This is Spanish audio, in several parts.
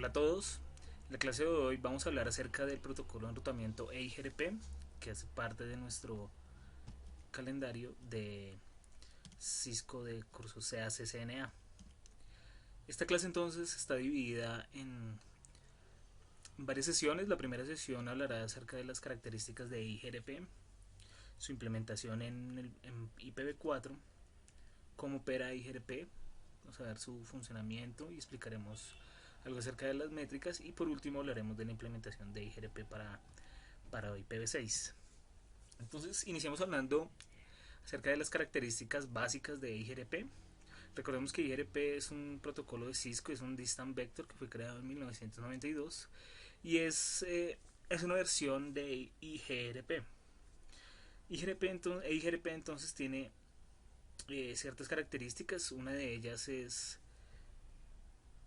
Hola a todos, en la clase de hoy vamos a hablar acerca del protocolo de enrutamiento EIGRP, que hace parte de nuestro calendario de Cisco de curso CACCNA. Esta clase entonces está dividida en varias sesiones. La primera sesión hablará acerca de las características de EIGRP, su implementación en IPv4, cómo opera EIGRP, vamos a ver su funcionamiento y explicaremos algo acerca de las métricas, y por último hablaremos de la implementación de IGRP para IPv6. Entonces iniciamos hablando acerca de las características básicas de IGRP. Recordemos que IGRP es un protocolo de Cisco, es un Distant Vector que fue creado en 1992 y es una versión de IGRP. IGRP entonces tiene ciertas características. Una de ellas es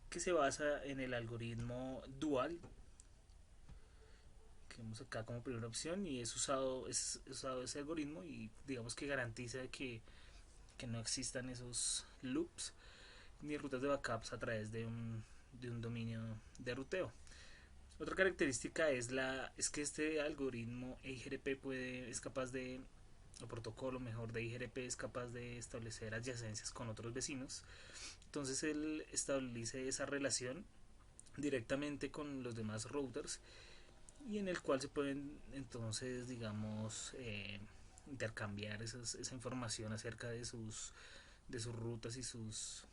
que se basa en el algoritmo dual que vemos acá como primera opción, y es usado ese algoritmo, y digamos que garantiza que no existan esos loops ni rutas de backups a través de un dominio de ruteo. Otra característica es que este algoritmo EIGRP es capaz de, el protocolo mejor de IGRP es capaz de establecer adyacencias con otros vecinos. Entonces él establece esa relación directamente con los demás routers, y en el cual se pueden entonces, digamos, intercambiar esa información acerca de sus rutas y sus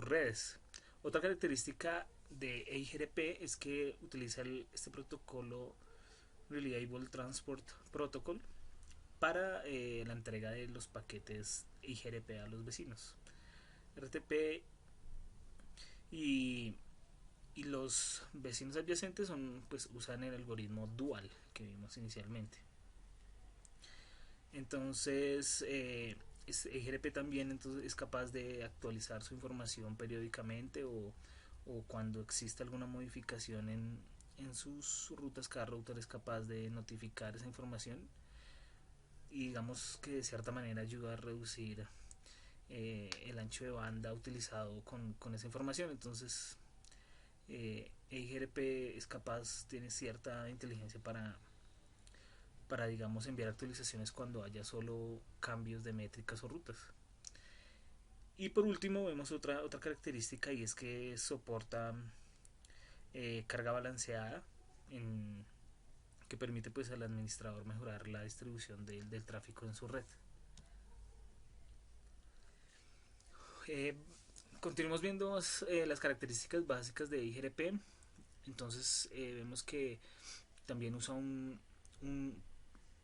redes. Otra característica de EIGRP es que utiliza este protocolo Reliable Transport Protocol para la entrega de los paquetes IGRP a los vecinos. RTP y, y los vecinos adyacentes pues usan el algoritmo dual que vimos inicialmente. Entonces EGRP también entonces es capaz de actualizar su información periódicamente, o cuando existe alguna modificación en sus rutas. Cada router es capaz de notificar esa información, y digamos que de cierta manera ayuda a reducir el ancho de banda utilizado con esa información. Entonces EIGRP es capaz, tiene cierta inteligencia para digamos enviar actualizaciones cuando haya solo cambios de métricas o rutas. Y por último vemos otra característica, y es que soporta carga balanceada, en, que permite pues al administrador mejorar la distribución del tráfico en su red. Eh, Continuamos viendo las características básicas de IGRP. Entonces vemos que también usa un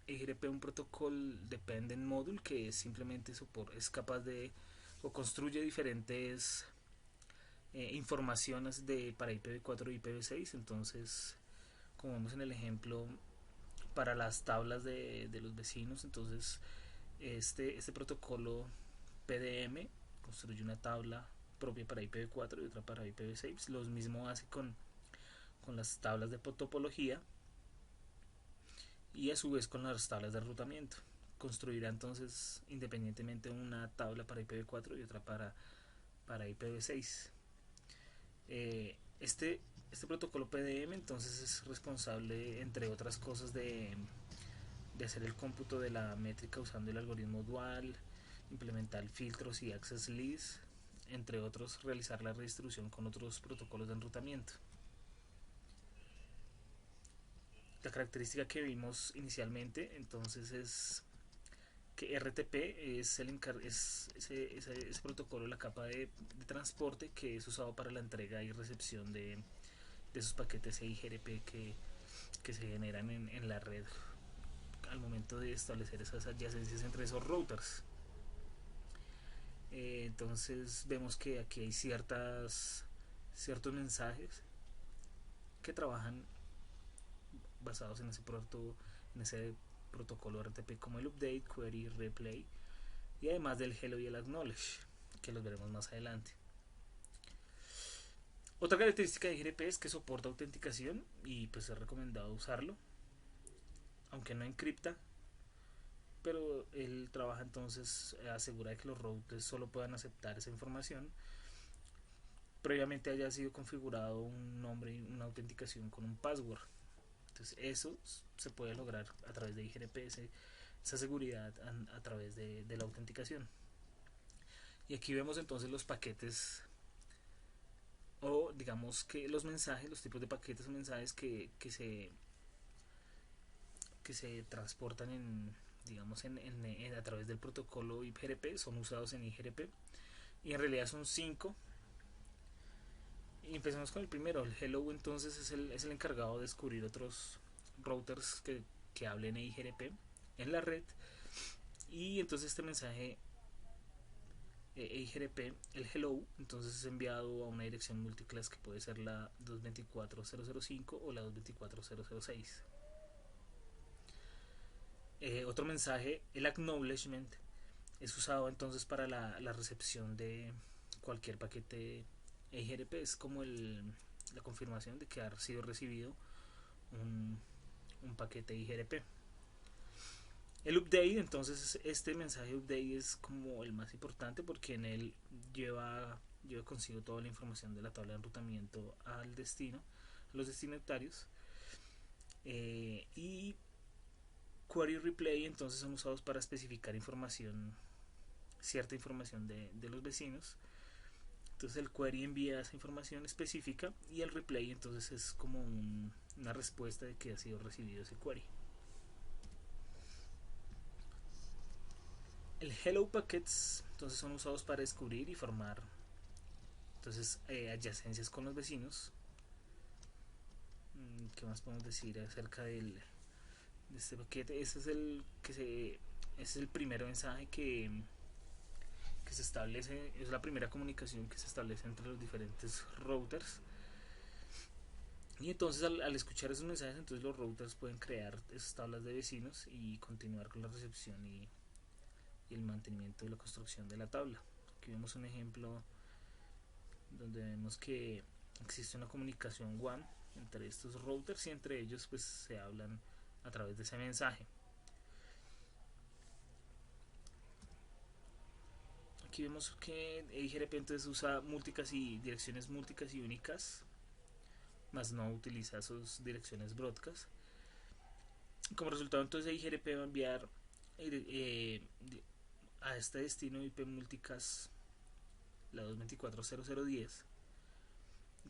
IGRP, un protocol dependent module, que simplemente es capaz de o construye diferentes informaciones para IPv4 y IPv6. Entonces, como vemos en el ejemplo, para las tablas de los vecinos, entonces este protocolo PDM construye una tabla propia para IPv4 y otra para IPv6. Lo mismo hace con las tablas de topología, y a su vez con las tablas de enrutamiento. Construirá entonces independientemente una tabla para IPv4 y otra para IPv6. Este protocolo PDM entonces es responsable, entre otras cosas, de hacer el cómputo de la métrica usando el algoritmo dual, implementar filtros y access lists, entre otros, realizar la redistribución con otros protocolos de enrutamiento. La característica que vimos inicialmente entonces es que RTP es, ese protocolo, la capa de transporte que es usado para la entrega y recepción de esos paquetes EIGRP que se generan en la red al momento de establecer esas adyacencias entre esos routers. Entonces vemos que aquí hay ciertos mensajes que trabajan basados en ese protocolo RTP, como el update, query, replay, y además del hello y el acknowledge, que los veremos más adelante. Otra característica de IGRP es que soporta autenticación, y pues es recomendado usarlo, aunque no encripta, pero él trabaja entonces, asegura que los routers solo puedan aceptar esa información previamente haya sido configurado un nombre y una autenticación con un password. Entonces eso se puede lograr a través de IGRP, esa seguridad a través de la autenticación. Y aquí vemos entonces los paquetes, o digamos que los mensajes, los tipos de paquetes o mensajes que se transportan digamos a través del protocolo IGRP, son usados en IGRP, y en realidad son 5. Y empecemos con el primero. El hello entonces es el encargado de descubrir otros routers que hablen IGRP en la red, y entonces este mensaje IGRP, el hello, entonces es enviado a una dirección multiclass que puede ser la 224.0.0.5 o la 224.0.0.6. Otro mensaje, el acknowledgement, es usado entonces para la recepción de cualquier paquete IGRP. Es como la confirmación de que ha sido recibido un paquete IGRP. El update, entonces este mensaje update es como el más importante porque en él lleva consigo toda la información de la tabla de enrutamiento al destino, a los destinatarios. Y query replay entonces son usados para especificar cierta información de los vecinos. Entonces el query envía esa información específica y el replay entonces es como una respuesta de que ha sido recibido ese query. El hello packets entonces son usados para descubrir y formar entonces adyacencias con los vecinos. ¿Qué más podemos decir acerca de este paquete? Ese es el primer mensaje que se establece, es la primera comunicación que se establece entre los diferentes routers. Y entonces al escuchar esos mensajes, entonces los routers pueden crear esas tablas de vecinos y continuar con la recepción y el mantenimiento de la construcción de la tabla. Aquí vemos un ejemplo donde vemos que existe una comunicación WAN entre estos routers y entre ellos pues se hablan a través de ese mensaje. Aquí vemos que IGRP entonces usa múltiples y direcciones múltiples y únicas, más no utiliza sus direcciones broadcast. Como resultado entonces IGRP va a enviar a este destino IP multicast la 224.0.0.10,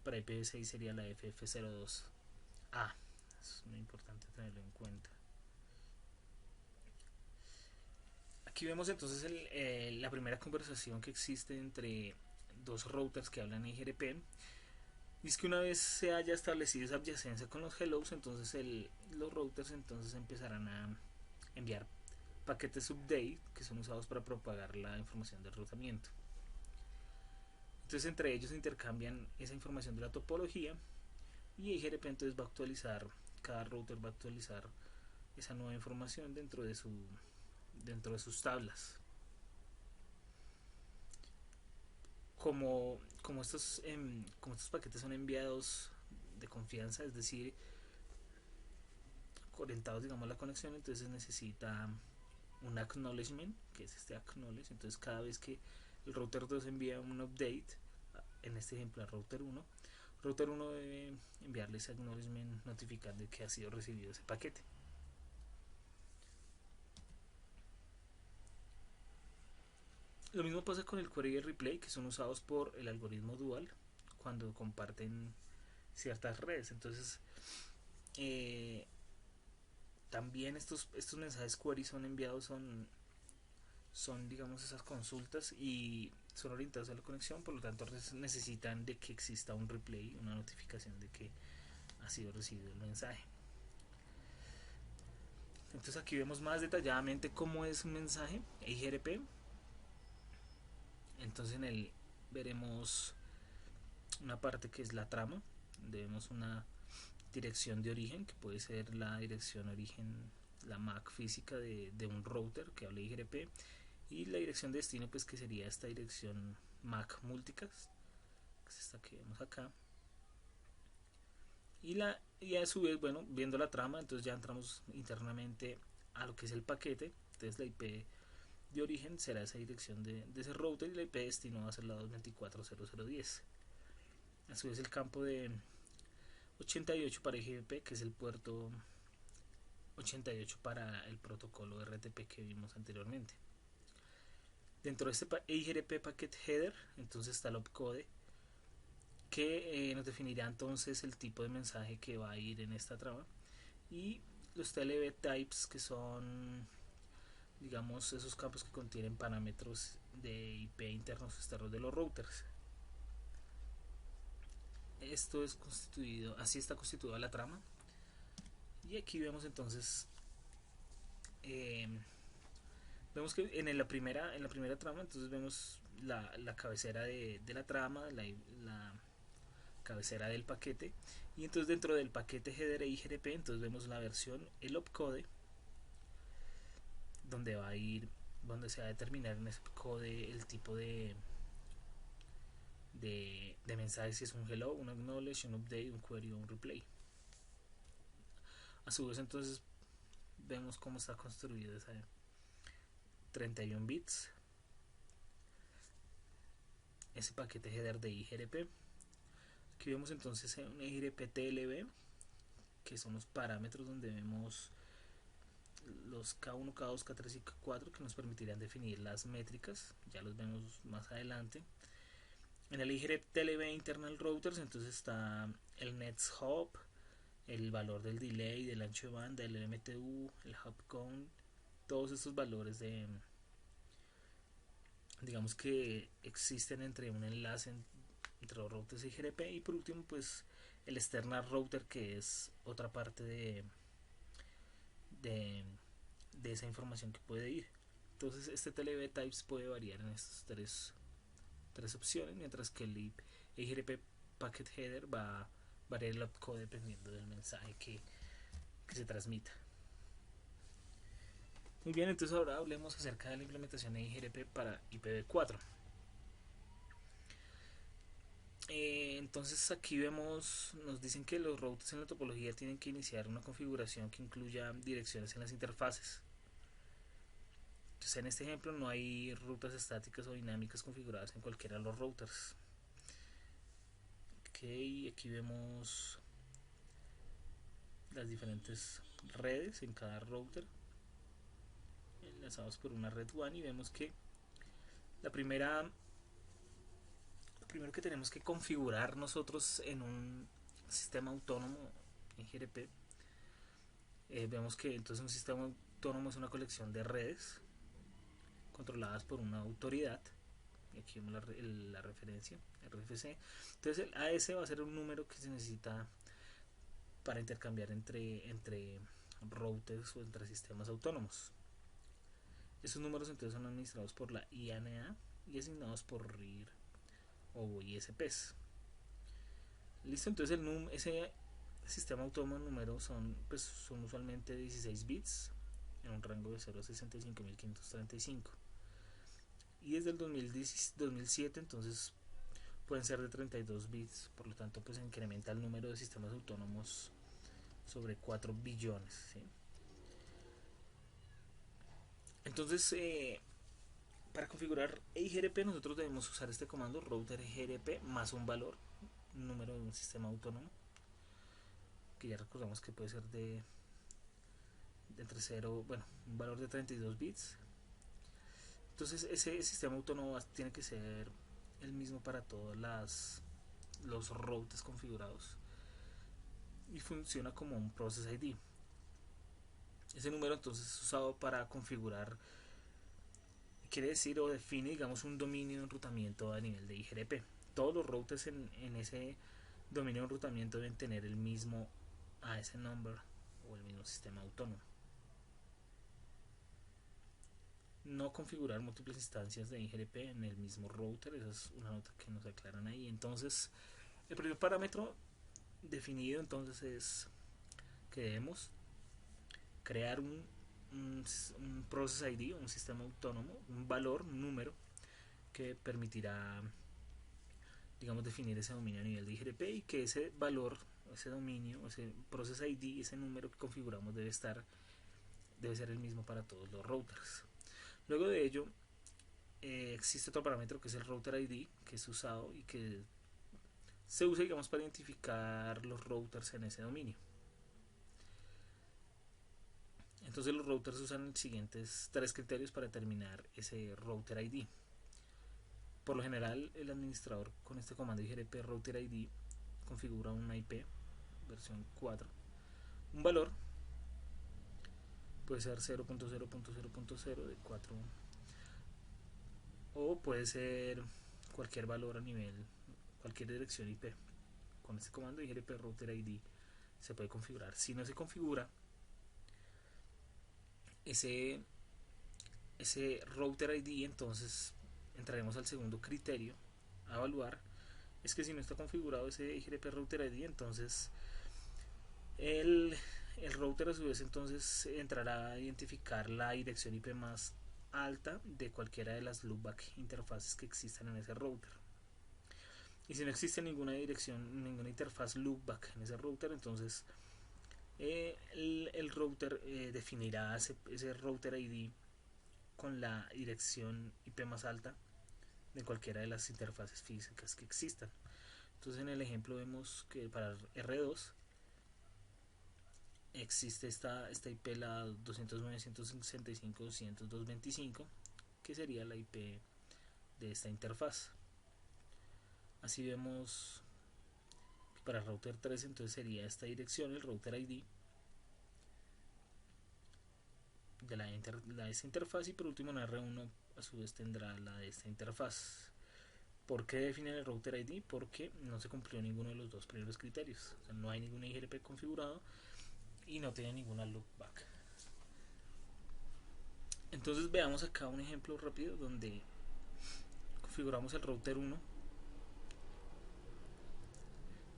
para IPv6 sería la FF02A. Es muy importante tenerlo en cuenta. Aquí vemos entonces la primera conversación que existe entre dos routers que hablan IGRP. Y es que una vez se haya establecido esa adyacencia con los hellos, entonces los routers entonces empezarán a enviar paquetes update que son usados para propagar la información del rutamiento. Entonces entre ellos intercambian esa información de la topología y IGRP entonces va a actualizar, cada router va a actualizar esa nueva información dentro de sus tablas. Como estos paquetes son enviados de confianza, es decir, orientados digamos a la conexión, entonces necesita un acknowledgement, que es este acknowledge. Entonces cada vez que el router 2 envía un update, en este ejemplo al router 1 debe enviarle ese acknowledgement, notificar de que ha sido recibido ese paquete. Lo mismo pasa con el query y el replay, que son usados por el algoritmo dual cuando comparten ciertas redes. Entonces también estos mensajes query son enviados, son digamos esas consultas y son orientados a la conexión, por lo tanto necesitan de que exista un replay, una notificación de que ha sido recibido el mensaje. Entonces aquí vemos más detalladamente cómo es un mensaje IGRP. Entonces en él veremos una parte que es la trama, donde vemos una dirección de origen, que puede ser la dirección origen, la MAC física de un router que hable IGRP, y la dirección de destino pues que sería esta dirección MAC multicast, que es esta que vemos acá. Y a su vez, bueno, viendo la trama, entonces ya entramos internamente a lo que es el paquete. Entonces la IP de origen será esa dirección de ese router y la IP de destino va a ser la 224.0.0.10. A su vez el campo de 88 para IGBP, que es el puerto 88 para el protocolo RTP que vimos anteriormente. Dentro de este IGRP Packet Header, entonces está el opcode que nos definirá entonces el tipo de mensaje que va a ir en esta trama, y los TLB types, que son, digamos, esos campos que contienen parámetros de IP internos y externos de los routers. Esto es constituido, así está constituida la trama. Y aquí vemos entonces, eh, vemos que en la primera trama, entonces vemos la cabecera de la trama, la cabecera del paquete, y entonces dentro del paquete header e IGRP entonces vemos la versión, el opcode, donde va a ir, donde se va a determinar en ese code el tipo de mensaje, si es un hello, un acknowledge, un update, un query o un replay. A su vez entonces vemos cómo está construido esa 31 bits, ese paquete header de IGRP. Aquí vemos entonces un IGRP TLB, que son los parámetros donde vemos los K1, K2, K3 y K4, que nos permitirán definir las métricas, ya los vemos más adelante. En el IGRP TLB Internal Routers entonces está el Nets Hop, el valor del delay, del ancho de banda, el MTU, el hop count, todos estos valores de, digamos, que existen entre un enlace entre los routers y IGRP. Y por último pues el external router, que es otra parte de, de esa información que puede ir. Entonces este TLB types puede variar en estas tres opciones, mientras que el IGRP packet header va a variar el opcode dependiendo del mensaje que se transmita. Muy bien, entonces ahora hablemos acerca de la implementación de IGRP para IPv4. Entonces aquí vemos, nos dicen que los routers en la topología tienen que iniciar una configuración que incluya direcciones en las interfaces. Entonces en este ejemplo no hay rutas estáticas o dinámicas configuradas en cualquiera de los routers. Ok, aquí vemos las diferentes redes en cada router enlazados por una red WAN, y vemos que lo primero que tenemos que configurar nosotros en un sistema autónomo en GRP, vemos que entonces un sistema autónomo es una colección de redes controladas por una autoridad, y aquí vemos la referencia RFC. Entonces el AS va a ser un número que se necesita para intercambiar entre routers o entre sistemas autónomos. Esos números entonces son administrados por la IANA y asignados por RIR o ISPs. Listo, entonces ese sistema autónomo número son usualmente 16 bits en un rango de 0 a 65.535. Y desde el 2007 entonces pueden ser de 32 bits, por lo tanto pues incrementa el número de sistemas autónomos sobre 4 billones, ¿sí? Entonces para configurar IGRP nosotros debemos usar este comando router IGRP más un valor, un número de un sistema autónomo, que ya recordamos que puede ser de entre 0, bueno, un valor de 32 bits. Entonces ese sistema autónomo tiene que ser el mismo para todos los routers configurados y funciona como un process ID. Ese número entonces es usado para configurar, quiere decir o define, digamos, un dominio de enrutamiento a nivel de IGRP. Todos los routers en ese dominio de enrutamiento deben tener el mismo AS number o el mismo sistema autónomo. No configurar múltiples instancias de IGRP en el mismo router, esa es una nota que nos aclaran ahí. Entonces el primer parámetro definido entonces es que debemos crear un process ID, un sistema autónomo, un valor, un número que permitirá, digamos, definir ese dominio a nivel de IGRP, y que ese valor, ese dominio, ese process ID, ese número que configuramos debe ser el mismo para todos los routers. Luego de ello existe otro parámetro que es el router ID, que es usado y que se usa, digamos, para identificar los routers en ese dominio. Entonces los routers usan los siguientes tres criterios para determinar ese router ID. Por lo general, el administrador con este comando IGRP router ID configura una IP versión 4, un valor puede ser 0.0.0.0 de 4, o puede ser cualquier valor a nivel, cualquier dirección IP. Con este comando IGRP router ID se puede configurar. Si no se configura ese router ID, entonces entraremos al segundo criterio a evaluar. Es que si no está configurado ese IGRP router ID, entonces el router a su vez entonces entrará a identificar la dirección IP más alta de cualquiera de las loopback interfaces que existan en ese router. Y si no existe ninguna dirección, ninguna interfaz loopback en ese router, entonces el router definirá ese router ID con la dirección IP más alta de cualquiera de las interfaces físicas que existan. Entonces en el ejemplo vemos que para R2 existe esta IP, la 209.165.200.225, que sería la IP de esta interfaz. Así vemos que para router 3 entonces sería esta dirección, el router ID de esta interfaz, y por último en R1 a su vez tendrá la de esta interfaz. ¿Por qué definen el router ID? Porque no se cumplió ninguno de los dos primeros criterios. O sea, no hay ningún IGRP configurado y no tiene ninguna loopback. Entonces veamos acá un ejemplo rápido donde configuramos el router 1.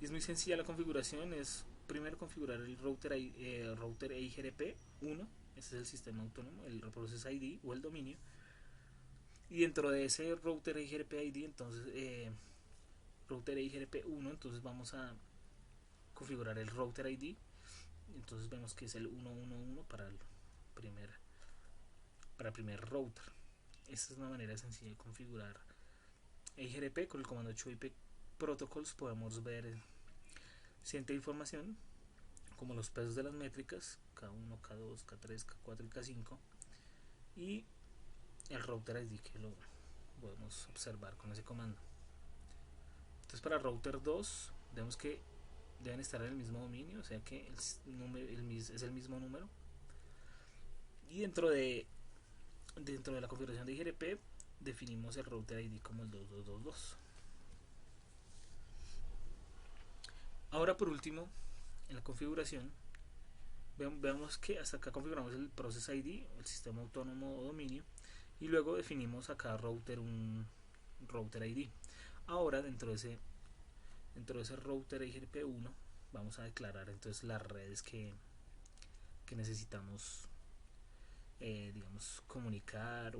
Y es muy sencilla la configuración. Es primero configurar el router IGRP 1. Este es el sistema autónomo, el Process ID o el dominio. Y dentro de ese router IGRP ID, entonces router IGRP 1, entonces vamos a configurar el router ID. Entonces vemos que es el 111 para el primer router. Esta es una manera sencilla de configurar IGRP. Con el comando show-ip protocols podemos ver cierta información como los pesos de las métricas K1, K2, K3, K4 y K5, y el router ID que lo podemos observar con ese comando. Entonces para router 2 vemos que deben estar en el mismo dominio, o sea que es el mismo número. Y dentro de la configuración de IGRP definimos el router ID como el 2222. Ahora por último, en la configuración veamos que hasta acá configuramos el Process ID, el sistema autónomo o dominio, y luego definimos a cada router un router ID. Ahora dentro de ese router IGRP1 vamos a declarar entonces las redes que necesitamos digamos comunicar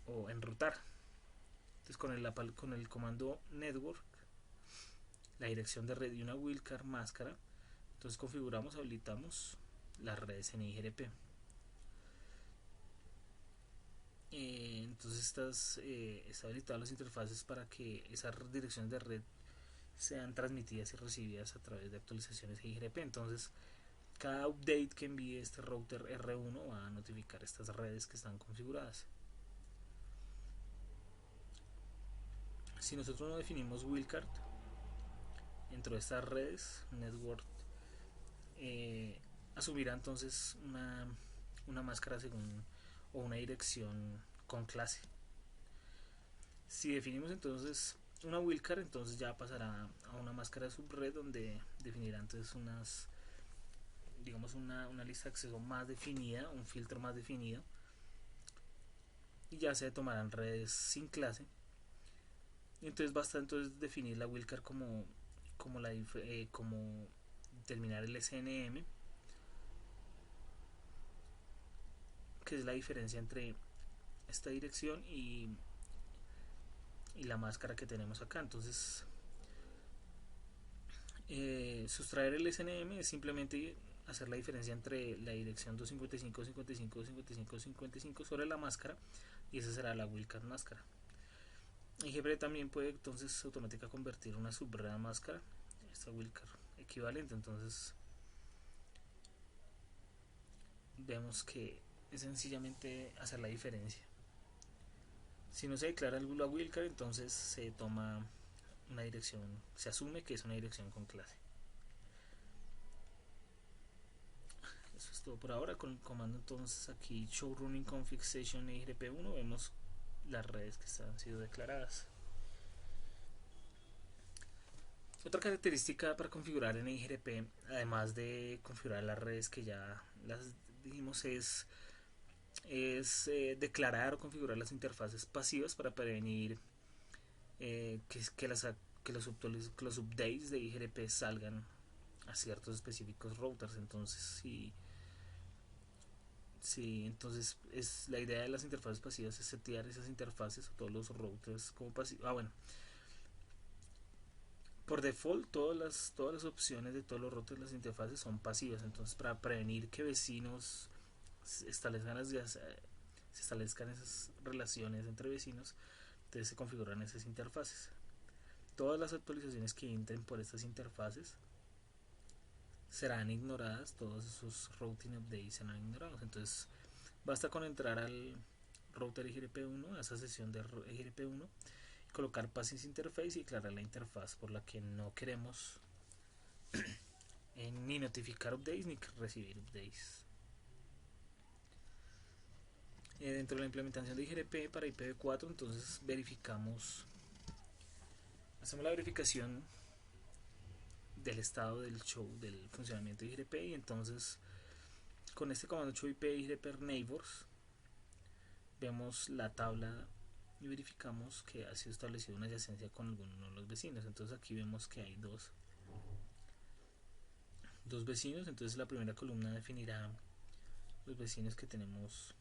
o enrutar. Entonces con el comando network, la dirección de red y una wildcard máscara, entonces configuramos, habilitamos las redes en IGRP. Entonces está habilitado las interfaces para que esas direcciones de red sean transmitidas y recibidas a través de actualizaciones de IGRP. Entonces cada update que envíe este router R1 va a notificar estas redes que están configuradas. Si nosotros no definimos wildcard dentro de estas redes, network asumirá entonces una máscara según o una dirección con clase. Si definimos entonces una wildcard, entonces ya pasará a una máscara subred donde definirá entonces digamos una lista de acceso más definida, un filtro más definido, y ya se tomarán redes sin clase. Y entonces basta entonces definir la wildcard como determinar el SNM, que es la diferencia entre esta dirección y la máscara que tenemos acá. Entonces sustraer el SNM es simplemente hacer la diferencia entre la dirección 255.55.55.55 sobre la máscara, y esa será la wildcard máscara. IGP también puede entonces automática convertir una subred a máscara, esta wildcard equivalente. Entonces vemos que es sencillamente hacer la diferencia. Si no se declara la wildcard, entonces se toma una dirección, se asume que es una dirección con clase. Eso es todo por ahora. Con el comando entonces aquí show running config session EIGRP1 vemos las redes que han sido declaradas. Otra característica para configurar en EIGRP, además de configurar las redes que ya las dijimos, es declarar o configurar las interfaces pasivas para prevenir que los updates de IGRP salgan a ciertos específicos routers. Entonces, entonces es la idea de las interfaces pasivas es setear esas interfaces o todos los routers como pasivos. Bueno, por default todas las opciones de todos los routers de las interfaces son pasivas. Entonces, para prevenir que vecinos establezcan se establezcan esas relaciones entre vecinos, entonces se configuran esas interfaces. Todas las actualizaciones que entren por estas interfaces serán ignoradas, todos esos routing updates serán ignorados. Entonces basta con entrar al router EIGRP1, a esa sesión de EIGRP1, colocar passive interface y declarar la interfaz por la que no queremos ni notificar updates ni recibir updates. Dentro de la implementación de IGRP para IPv4, entonces hacemos la verificación del estado del show, del funcionamiento de IGRP, y entonces con este comando show IP IGRP neighbors vemos la tabla y verificamos que ha sido establecida una adyacencia con alguno de los vecinos. Entonces aquí vemos que hay dos vecinos. Entonces la primera columna definirá los vecinos que tenemos,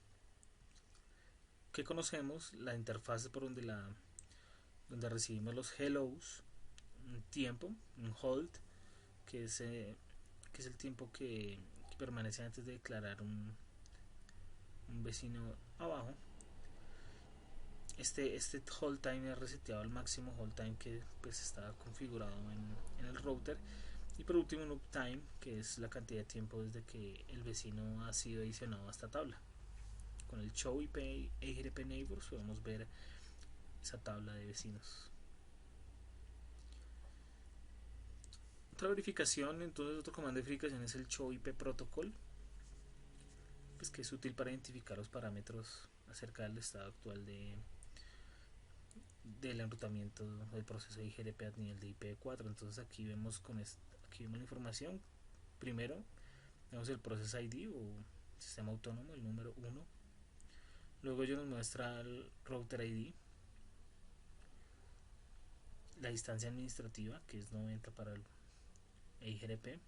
que conocemos, la interfaz por donde recibimos los hellos, un tiempo, un hold, que es el tiempo que permanece antes de declarar un vecino abajo. Este hold time es reseteado al máximo hold time que pues está configurado en el router. Y por último un uptime, que es la cantidad de tiempo desde que el vecino ha sido adicionado a esta tabla. Con el show IP EIGRP neighbors podemos ver esa tabla de vecinos. Otra verificación, entonces otro comando de verificación es el show IP protocol, pues que es útil para identificar los parámetros acerca del estado actual del enrutamiento del proceso de IGRP a nivel de IPv4. Entonces aquí vemos aquí vemos la información. Primero vemos el process ID o sistema autónomo, el número 1. Luego ello nos muestra el router ID, la distancia administrativa, que es 90 para el EIGRP,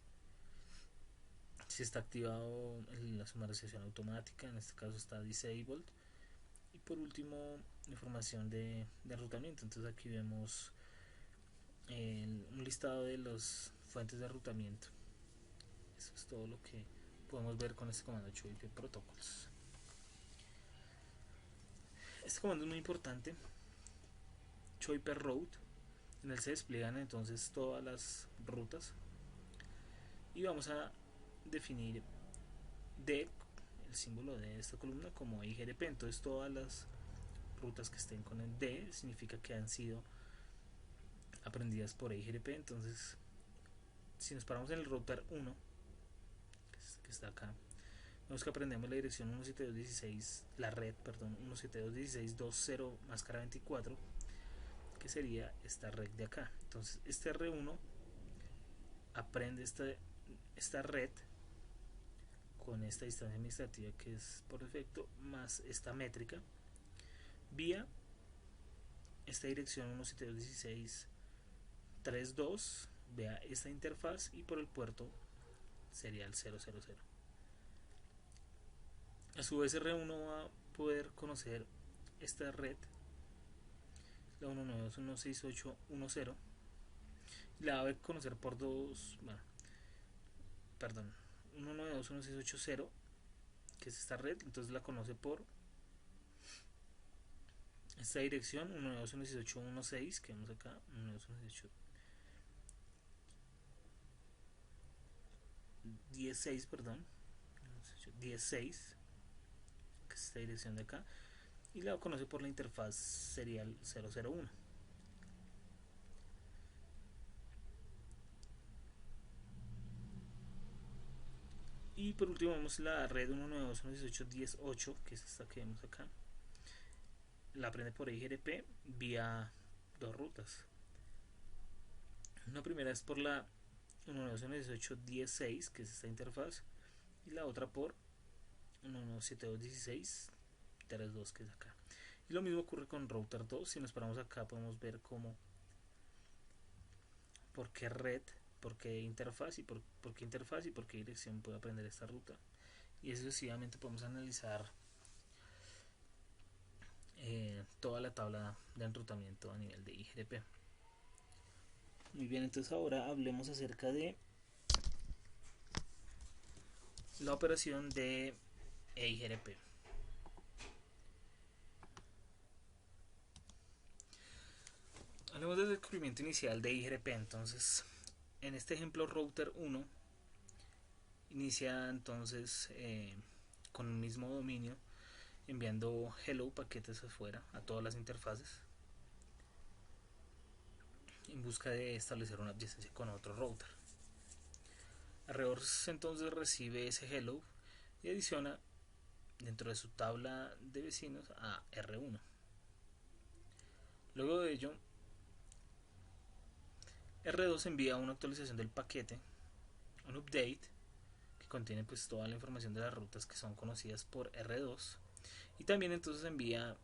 si está activado la sumarización automática, en este caso está disabled, y por último información de enrutamiento. Entonces aquí vemos un listado de las fuentes de enrutamiento. Eso es todo lo que podemos ver con este comando HOIP protocols. Este comando es muy importante, HOIP route. En él se despliegan entonces todas las rutas y vamos a definir D, el símbolo de esta columna, como IGRP. Entonces todas las rutas que estén con el D significa que han sido aprendidas por IGRP. Entonces si nos paramos en el router 1 que está acá, vemos que aprendemos la dirección 172.16, la red, perdón, 172.16.20 máscara 24, que sería esta red de acá. Entonces este R1 aprende esta red con esta distancia administrativa que es por defecto, más esta métrica, vía esta dirección 172.16.32, vea esta interfaz, y por el puerto sería el 000. A su vez R1 va a poder conocer esta red, la 192.168.10, la va a conocer por dos, bueno, perdón, 192.168.0, que es esta red. Entonces la conoce por esta dirección 192.168.1.6 que vemos acá, 192.168.16, perdón, 16, que es esta dirección de acá, y la conoce por la interfaz serial 001. Y por último vemos la red 192.168.10.8, que es esta que vemos acá. La aprende por IGRP vía dos rutas. Una primera es por la 192.168.10.6, que es esta interfaz, y la otra por 192.168.16.3.2, que es acá. Y lo mismo ocurre con router 2. Si nos paramos acá podemos ver cómo, por qué red, por qué interfaz y por qué dirección puede aprender esta ruta. Y sucesivamente podemos analizar toda la tabla de enrutamiento a nivel de IGRP. Muy bien, entonces ahora hablemos acerca de la operación de EIGRP. Hablemos del descubrimiento inicial de IGRP. Entonces, en este ejemplo, router 1 inicia entonces con el mismo dominio, enviando hello paquetes afuera a todas las interfaces en busca de establecer una adyacencia con otro router. Alrededor entonces recibe ese hello y adiciona dentro de su tabla de vecinos a R1. Luego de ello, R2 envía una actualización del paquete, un update, que contiene pues toda la información de las rutas que son conocidas por R2, y también entonces envía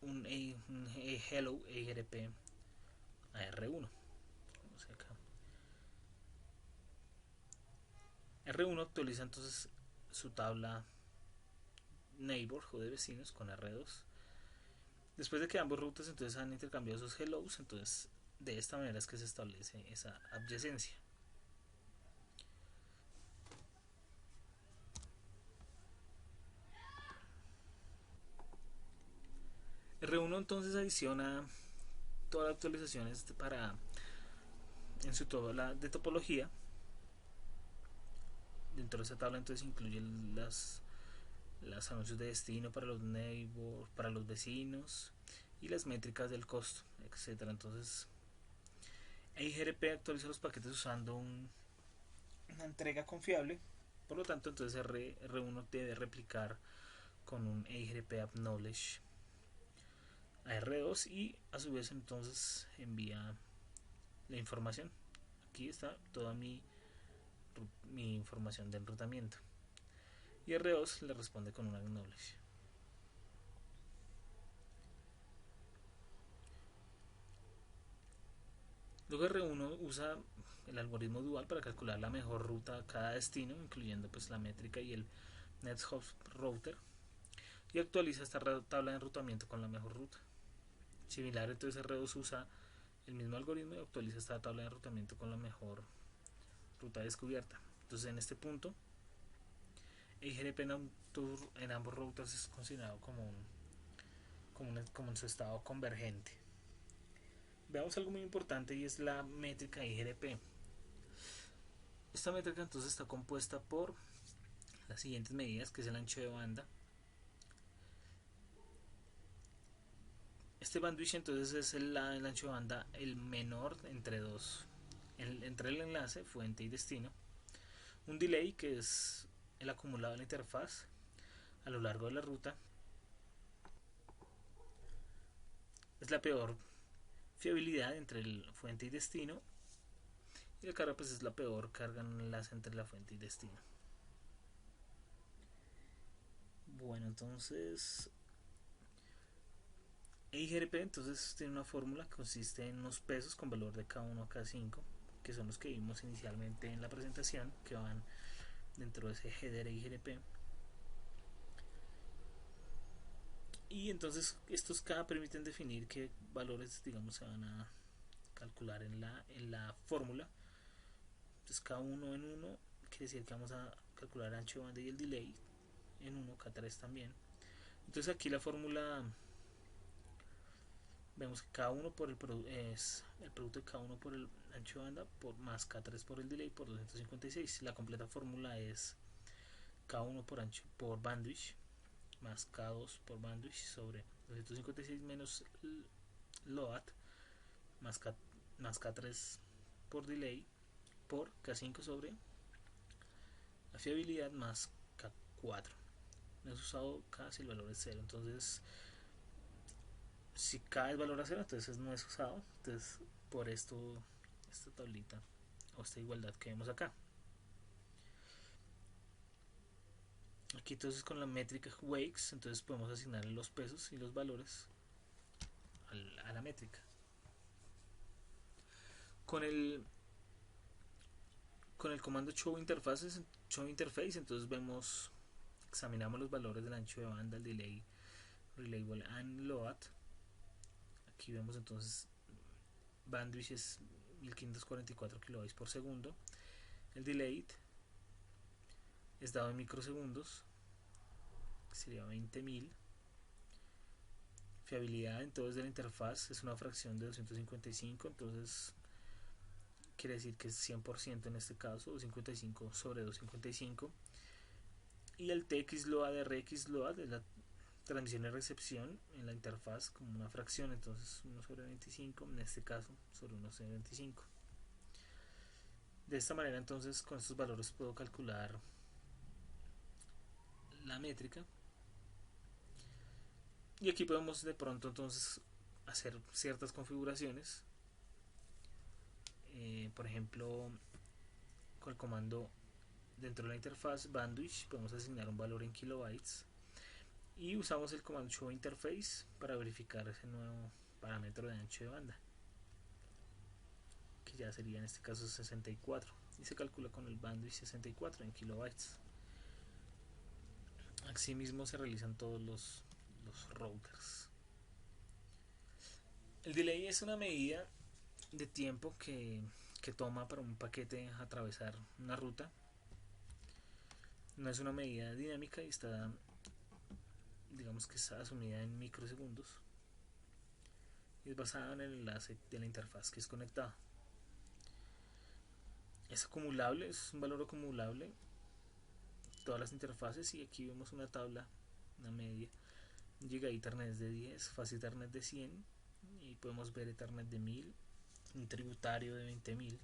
un hello EIGRP a R1. R1 actualiza entonces su tabla neighborhood de vecinos con R2. Después de que ambos routers entonces han intercambiado sus hellos, entonces de esta manera es que se establece esa adyacencia. R1 entonces adiciona todas las actualizaciones en su tabla de topología. Dentro de esa tabla entonces incluye los anuncios de destino para los neighbors, para los vecinos, y las métricas del costo, etcétera. Entonces EIGRP actualiza los paquetes usando una entrega confiable. Por lo tanto, entonces R1 debe replicar con un EIGRP acknowledge a R2 y a su vez entonces envía la información. Aquí está toda mi información de enrutamiento. Y R2 le responde con un acknowledge. Luego R1 usa el algoritmo dual para calcular la mejor ruta a cada destino, incluyendo pues la métrica y el NetHost router, y actualiza esta tabla de enrutamiento con la mejor ruta. Similar, entonces R2 usa el mismo algoritmo y actualiza esta tabla de enrutamiento con la mejor ruta descubierta. Entonces en este punto EIGRP en ambos routers es considerado como en su estado convergente. Veamos algo muy importante y es la métrica EIGRP. Esta métrica entonces está compuesta por las siguientes medidas, que es el ancho de banda. Este bandwidth entonces es el ancho de banda el menor entre entre el enlace, fuente y destino. Un delay, que es el acumulado de la interfaz a lo largo de la ruta. Es la peor fiabilidad entre el fuente y destino. Y la carga pues es la peor carga en el enlace entre la fuente y destino. Bueno, entonces EIGRP entonces tiene una fórmula que consiste en unos pesos con valor de K1 a K5, que son los que vimos inicialmente en la presentación, que van dentro de ese header EIGRP. Y entonces estos K permiten definir qué valores, digamos, se van a calcular en la fórmula. Entonces K1 en 1 quiere decir que vamos a calcular el ancho de banda y el delay en 1, K3 también. Entonces aquí la fórmula vemos que K1 es el producto de K1 por el ancho de banda por más K3 por el delay por 256. La completa fórmula es K1 por bandwidth más K2 por bandwidth sobre 256 menos load más, más K3 por delay por K5 sobre la fiabilidad más K4. No es usado K si el valor es 0. Entonces, si K es valor a 0, entonces no es usado. Entonces, por esto, esta tablita o esta igualdad que vemos acá. Aquí entonces con la métrica Wakes, entonces podemos asignar los pesos y los valores a la métrica. Con el comando show interface, entonces examinamos los valores del ancho de banda, el delay, reliable and load. Aquí vemos entonces bandwidth es 1544 kilobytes por segundo. El delay es dado en microsegundos, que sería 20.000. Fiabilidad entonces de la interfaz es una fracción de 255, entonces quiere decir que es 100% en este caso, 255 sobre 255. Y el TXLOAD, RXLOAD es la transmisión y recepción en la interfaz como una fracción, entonces 1 sobre 25, en este caso sobre 1 sobre 25. De esta manera entonces con estos valores puedo calcular la métrica. Y aquí podemos de pronto entonces hacer ciertas configuraciones. Por ejemplo, con el comando dentro de la interfaz bandwidth podemos asignar un valor en kilobytes. Y usamos el comando show interface para verificar ese nuevo parámetro de ancho de banda, que ya sería en este caso 64. Y se calcula con el bandwidth 64 en kilobytes. Asimismo se realizan todos los routers. El delay es una medida de tiempo que toma para un paquete atravesar una ruta. No es una medida dinámica y está, digamos que está asumida en microsegundos. Y es basada en el enlace de la interfaz que es conectada. Es acumulable, es un valor acumulable todas las interfaces, y aquí vemos una tabla, una media. Giga Ethernet de 10, Fast Ethernet de 100, y podemos ver Ethernet de 1000, un tributario de 20.000,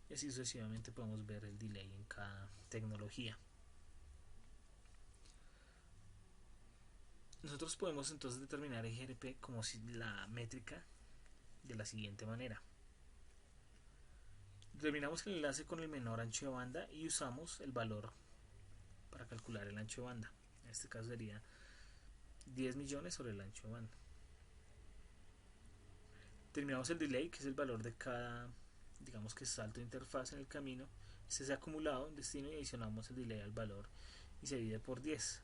y así sucesivamente podemos ver el delay en cada tecnología. Nosotros podemos entonces determinar el GRP como si la métrica de la siguiente manera. Determinamos el enlace con el menor ancho de banda y usamos el valor para calcular el ancho de banda. En este caso sería 10 millones sobre el ancho de banda. Determinamos el delay, que es el valor de cada, digamos que salto de interfaz en el camino. Este se ha acumulado en destino y adicionamos el delay al valor y se divide por 10.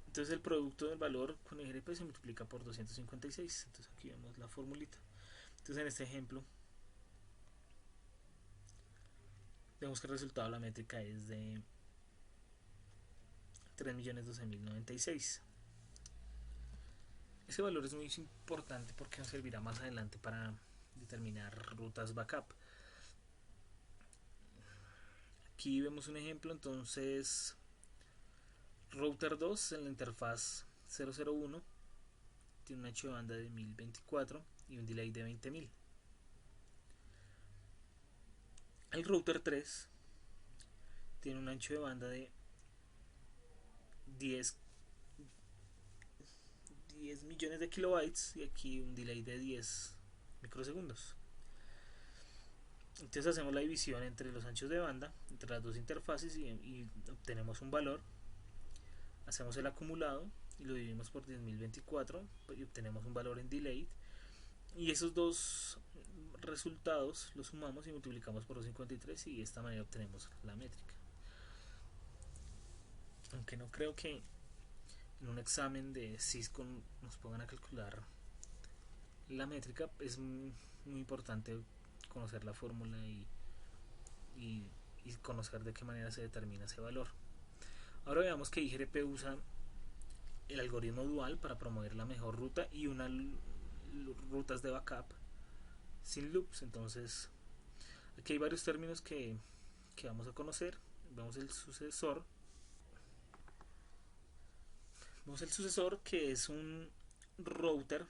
Entonces el producto del valor con el GRP se multiplica por 256. Entonces aquí vemos la formulita. Entonces en este ejemplo vemos que el resultado de la métrica es de 3.012.096. Ese valor es muy importante porque nos servirá más adelante para determinar rutas backup. Aquí vemos un ejemplo, entonces router 2 en la interfaz 001 tiene un ancho de banda de 1024 y un delay de 20.000. El router 3 tiene un ancho de banda de 10 millones de kilobytes y aquí un delay de 10 microsegundos. Entonces hacemos la división entre los anchos de banda, entre las dos interfaces, y obtenemos un valor. Hacemos el acumulado y lo dividimos por 10.024 y obtenemos un valor en delay. Y esos dos resultados los sumamos y multiplicamos por 253 y de esta manera obtenemos la métrica. Aunque no creo que en un examen de Cisco nos pongan a calcular la métrica, es muy importante conocer la fórmula y conocer de qué manera se determina ese valor. Ahora veamos que IGRP usa el algoritmo dual para promover la mejor ruta y unas rutas de backup sin loops. Entonces aquí hay varios términos que vamos a conocer. Vemos el sucesor. Vemos el sucesor, que es un router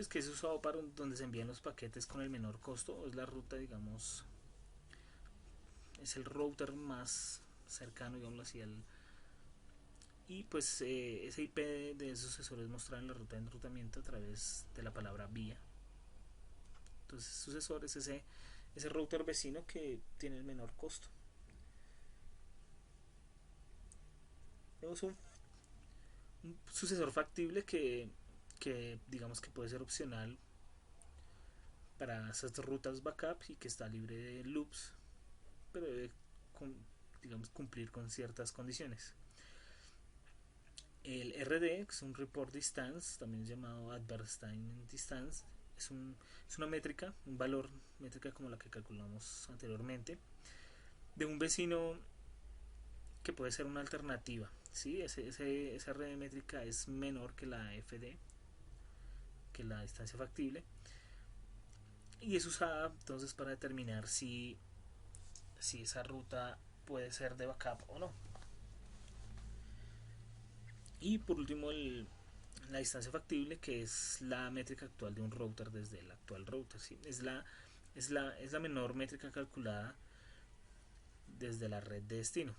que es usado para donde se envían los paquetes con el menor costo. Es la ruta, digamos, es el router más cercano, digamos así, y pues ese IP de sucesor es mostrado en la ruta de enrutamiento a través de la palabra vía. Entonces sucesor es ese router vecino que tiene el menor costo. Tenemos un sucesor factible que digamos que puede ser opcional para esas rutas backup y que está libre de loops, pero debe digamos cumplir con ciertas condiciones. El RD, que es un Report Distance, también llamado Advertisement Distance, es una métrica, un valor métrica como la que calculamos anteriormente, de un vecino que puede ser una alternativa. ¿Sí? Esa red métrica es menor que la FD, que la distancia factible, y es usada entonces para determinar si esa ruta puede ser de backup o no. Y por último la distancia factible, que es la métrica actual de un router desde el actual router. ¿Sí? Es la menor métrica calculada desde la red de destino.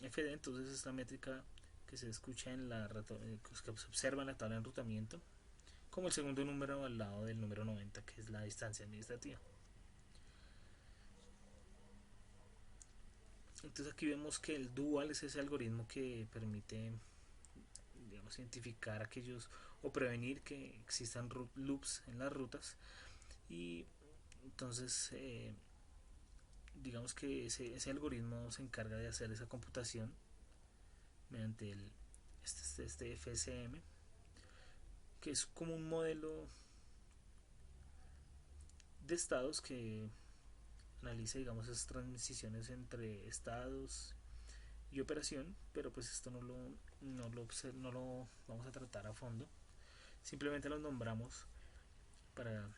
FD entonces es la métrica que se escucha que se observa en la tabla de enrutamiento como el segundo número al lado del número 90, que es la distancia administrativa. Entonces aquí vemos que el dual es ese algoritmo que permite, digamos, identificar aquellos o prevenir que existan loops en las rutas, y entonces digamos que ese algoritmo se encarga de hacer esa computación mediante este FSM, que es como un modelo de estados que analiza, digamos, esas transiciones entre estados y operación, pero pues esto no lo vamos a tratar a fondo. Simplemente los nombramos para,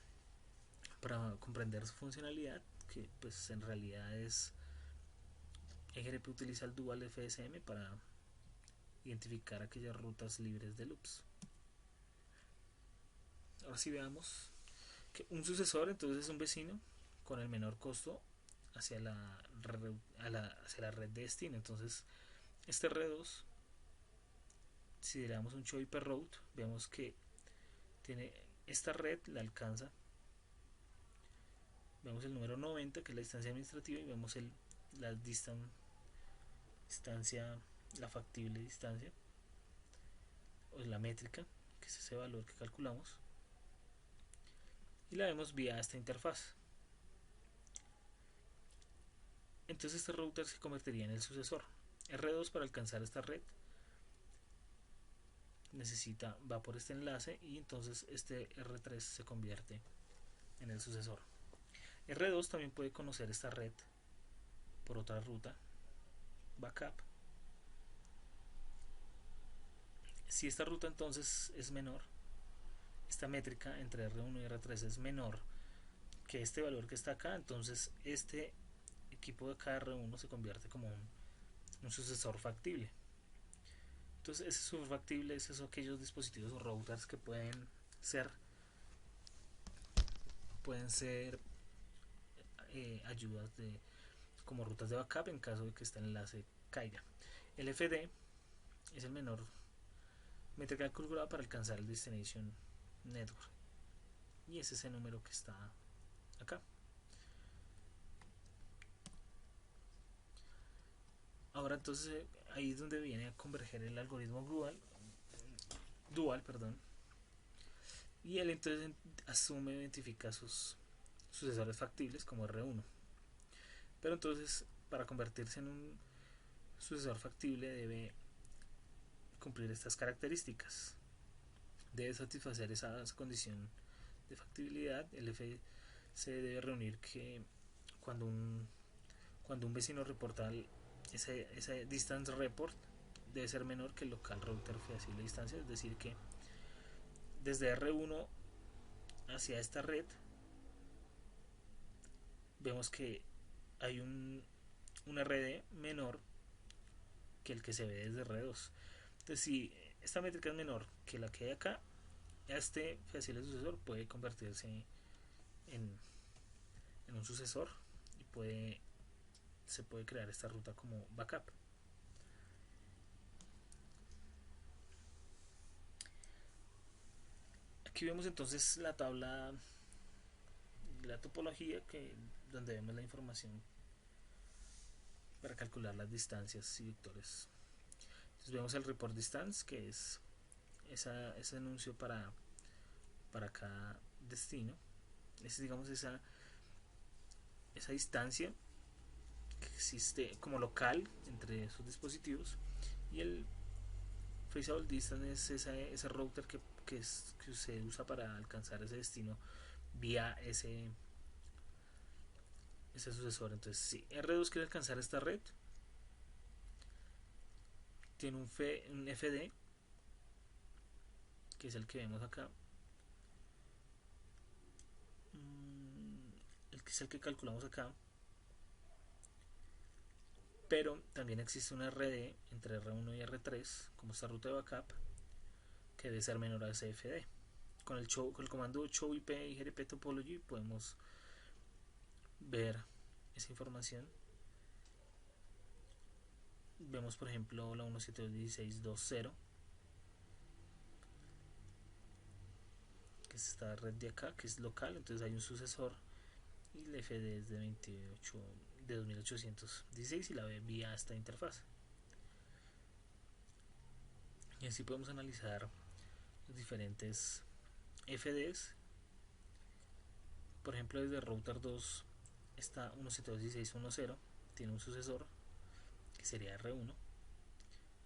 para comprender su funcionalidad, que pues en realidad es EGRP utiliza el Dual FSM para identificar aquellas rutas libres de loops. Ahora sí veamos que un sucesor entonces es un vecino con el menor costo hacia hacia la red de destino. Entonces este R2, si le damos un show per route, vemos que tiene esta red, la alcanza. Vemos el número 90, que es la distancia administrativa, y vemos la distancia, la factible distancia, o la métrica, que es ese valor que calculamos, y la vemos vía esta interfaz. Entonces este router se convertiría en el sucesor. R2, para alcanzar esta red, va por este enlace, y entonces este R3 se convierte en el sucesor. R2 también puede conocer esta red por otra ruta backup. Si esta ruta entonces es menor, esta métrica entre R1 y R3 es menor que este valor que está acá, entonces este equipo de acá R1 se convierte como un sucesor factible. Entonces ese sucesor factible es eso, aquellos dispositivos o routers que pueden ser ayudas como rutas de backup en caso de que este enlace caiga. El FD es el menor métrica calculada para alcanzar el Destination Network, y es ese número que está acá. Ahora entonces ahí es donde viene a converger el algoritmo dual, y él entonces asume, identifica sus sucesores factibles como R1. Pero entonces, para convertirse en un sucesor factible, debe cumplir estas características. Debe satisfacer esa condición de factibilidad. El F se debe reunir que cuando un vecino reporta ese distance report, debe ser menor que el local router fiable distancia, es decir que desde R1 hacia esta red vemos que hay un RD menor que el que se ve desde R2. Entonces, si esta métrica es menor que la que hay acá, este fiable sucesor puede convertirse en, en un sucesor y se puede crear esta ruta como backup. Aquí vemos entonces la tabla, la topología donde vemos la información para calcular las distancias y vectores. Entonces vemos el report distance, que es ese anuncio para cada destino. Es, digamos, esa distancia que existe como local entre esos dispositivos, y el traceable distance es ese router que se usa para alcanzar ese destino vía ese sucesor. Entonces, si R2 quiere alcanzar esta red, tiene un FD, que es el que vemos acá, el que es el que calculamos acá, pero también existe un RD entre R1 y R3 como esta ruta de backup, que debe ser menor a ese FD. Con el comando show IP y grp topology podemos ver esa información. Vemos por ejemplo la 172.16.2.0, que es esta red de acá, que es local. Entonces hay un sucesor y el FD es de 2816 y la ve vía esta interfaz. Y así podemos analizar los diferentes FDs. Por ejemplo, desde router 2 está 172.16.1.0, tiene un sucesor que sería R1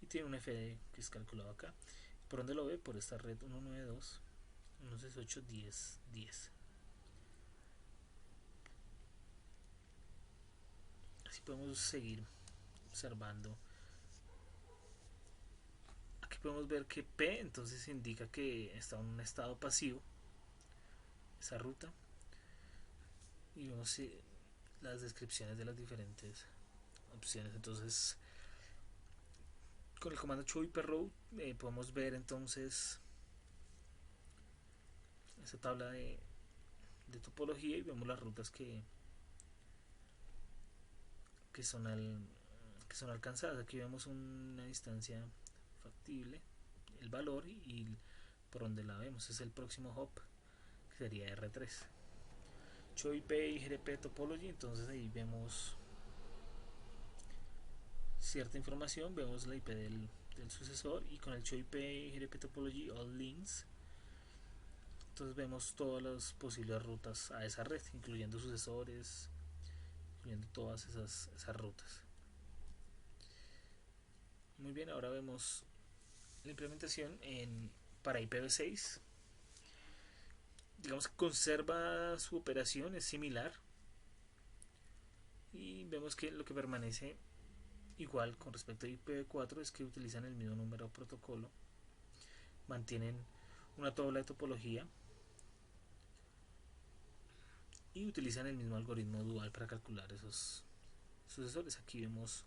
y tiene un FD que es calculado acá. ¿Por dónde lo ve? Por esta red 192.168.10.10. Así podemos seguir observando. Aquí podemos ver que P entonces indica que está en un estado pasivo esa ruta, y vemos las descripciones de las diferentes opciones. Entonces, con el comando show IP route podemos ver entonces esa tabla de topología y vemos las rutas que son alcanzadas. Aquí vemos una distancia factible, el valor y por donde la vemos es el próximo hop, que sería R3. Show IP y grp topology, entonces ahí vemos cierta información, vemos la IP del sucesor, y con el show IP y grp topology all links, entonces vemos todas las posibles rutas a esa red, incluyendo sucesores, incluyendo todas esas rutas. Muy bien, ahora vemos la implementación para IPv6. Digamos que conserva su operación, es similar, y vemos que lo que permanece igual con respecto a IPv4 es que utilizan el mismo número de protocolo, mantienen una tabla de topología y utilizan el mismo algoritmo dual para calcular esos sucesores. Aquí vemos,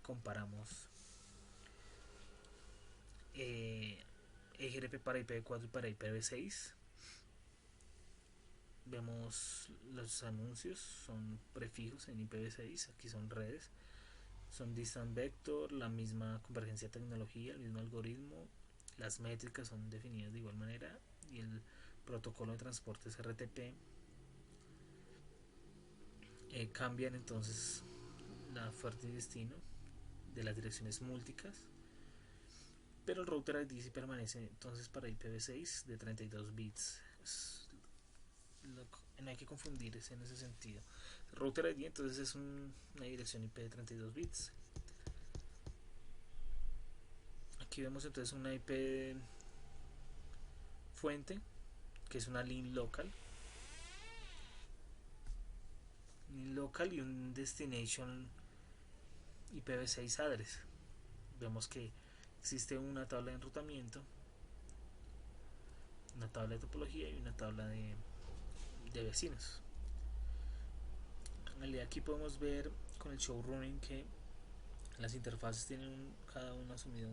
comparamos EGRP para IPv4 y para IPv6. Vemos los anuncios, son prefijos en IPv6, aquí son redes, son distant vector, la misma convergencia de tecnología, el mismo algoritmo, las métricas son definidas de igual manera y el protocolo de transporte es RTP. Cambian entonces la fuente y destino de las direcciones múlticas, pero el router ID sí permanece entonces para IPv6 de 32 bits. No hay que confundirse en ese sentido. El router ID entonces es una dirección IP de 32 bits. Aquí vemos entonces una IP fuente, que es una link local y un destination IPv6 address. Vemos que existe una tabla de enrutamiento, una tabla de topología y una tabla de vecinos. En realidad aquí podemos ver con el showrunning que las interfaces tienen cada una asumido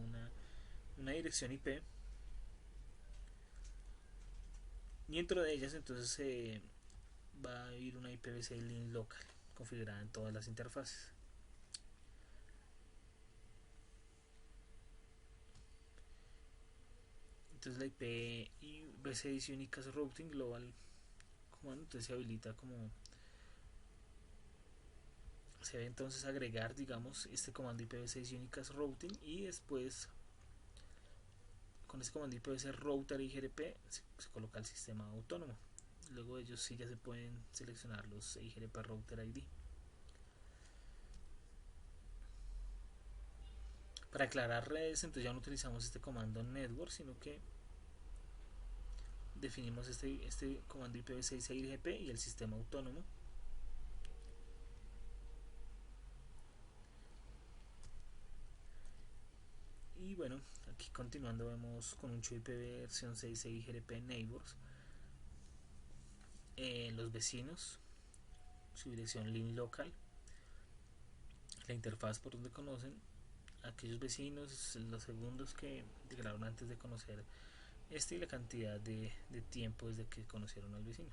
una dirección IP, y dentro de ellas entonces va a ir una IPv6 link local configurada en todas las interfaces. Entonces la IPv6 Unicast Routing Global comando, entonces se habilita como se debe entonces agregar, digamos, este comando IPv6 Unicast Routing, y después con este comando IPv6 Router IGRP se coloca el sistema autónomo. Luego de ellos sí ya se pueden seleccionar los IGRP Router ID. Para aclarar redes, entonces ya no utilizamos este comando network, sino que definimos este comando IPv6 IGP y el sistema autónomo. Y bueno, aquí continuando vemos con un IP versión 6 IGRP Neighbors, los vecinos, su dirección link local, la interfaz por donde conocen aquellos vecinos, los segundos que integraron antes de conocer y la cantidad de tiempo desde que conocieron al vecino.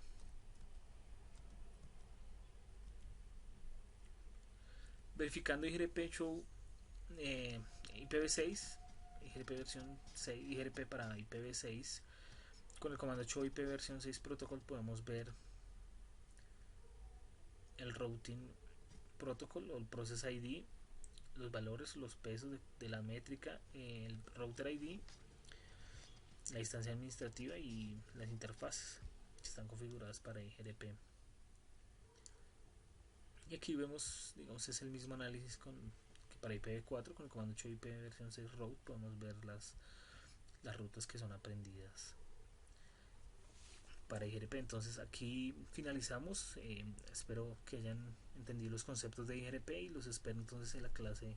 Verificando IGRP show IPv6, IGRP versión 6, IGRP para IPv6, con el comando show IP versión 6 protocol podemos ver el routing protocol o el process ID, los valores, los pesos de la métrica, el router ID, la instancia administrativa y las interfaces que están configuradas para IGRP. Y aquí vemos, digamos, es el mismo análisis que para IPv4 con el comando show IP versión 6 route podemos ver las rutas que son aprendidas para IGRP. Entonces aquí finalizamos. Espero que hayan entendido los conceptos de IGRP y los espero entonces en la clase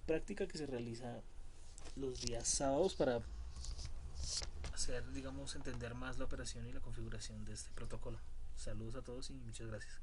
práctica que se realiza los días sábados para hacer, digamos, entender más la operación y la configuración de este protocolo. Saludos a todos y muchas gracias.